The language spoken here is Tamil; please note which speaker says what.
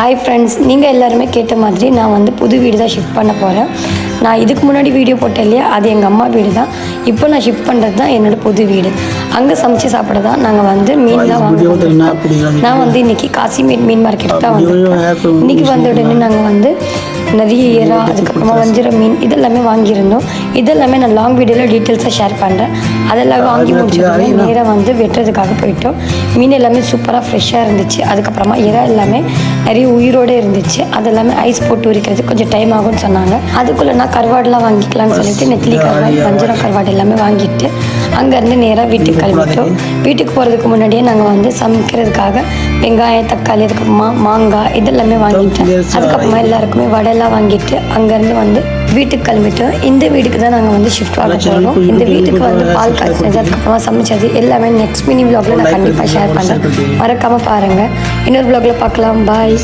Speaker 1: ஹாய் ஃப்ரெண்ட்ஸ், நீங்கள் எல்லாருமே கேட்ட மாதிரி நான் வந்து புது வீடு தான் ஷிஃப்ட் பண்ண போகிறேன். நான் இதுக்கு முன்னாடி வீடியோ போட்டேன் இல்லையா, அது எங்கள் அம்மா வீடு தான். இப்போ நான் ஷிஃப்ட் பண்ணுறது தான் என்னோடய புது வீடு. அங்கே சமைச்சு சாப்பிட தான் நாங்கள் வந்து மீன்லாம் வாங்குவோம். நான் வந்து இன்றைக்கி காசிமேட் மீன் மார்க்கெட் தான் வந்திருக்கேன். இன்றைக்கி வந்த உடனே நாங்கள் வந்து நிறைய ஏரா, அதுக்கப்புறமா வஞ்சிர மீன் இதெல்லாமே வாங்கியிருந்தோம். இதெல்லாமே நான் லாங் வீடியோவில் டீட்டெயில்ஸாக ஷேர் பண்ணுறேன். அதெல்லாம் வாங்கி முடிச்சதுமே நேராக வந்து வெட்டுறதுக்காக போயிட்டோம். மீன் எல்லாமே சூப்பராக ஃப்ரெஷ்ஷாக இருந்துச்சு. அதுக்கப்புறமா ஏரா எல்லாமே நிறைய உயிரோடு இருந்துச்சு. அதெல்லாமே ஐஸ் போட்டு உரிக்கிறது கொஞ்சம் டைம் ஆகும்னு சொன்னாங்க. அதுக்குள்ளே நான் கருவாடெலாம் வாங்கிக்கலாம்னு சொல்லிட்டு நெத்திலி கருவாடு, வஞ்சிரம் கருவாடு எல்லாமே வாங்கிட்டு அங்கேருந்து நேராக வீட்டுக்கு கிளம்பிட்டோம். வீட்டுக்கு போகிறதுக்கு முன்னாடியே நாங்கள் வந்து சமைக்கிறதுக்காக வெங்காயம், தக்காளி, அதுக்கப்புறமா மாங்காய் இதெல்லாமே வாங்கிட்டேன். அதுக்கப்புறமா எல்லாருக்குமே வடையெல்லாம் வாங்கிட்டு அங்கேருந்து வந்து வீட்டுக்கு கிளம்பிட்டோம். இந்த வீட்டுக்கு தான் நாங்கள் வந்து ஷிஃப்ட் ஆக போகிறோம். இந்த வீட்டுக்கு வந்து பால் காய்ச்சது, அதுக்கப்புறமா சமைச்சது எல்லாமே நெக்ஸ்ட் மினி விலாகில் நான் கண்டிப்பாக ஷேர் பண்ணுறேன். மறக்காமல் பாருங்கள். இன்னொரு விலாகில் பார்க்கலாம். பாய்.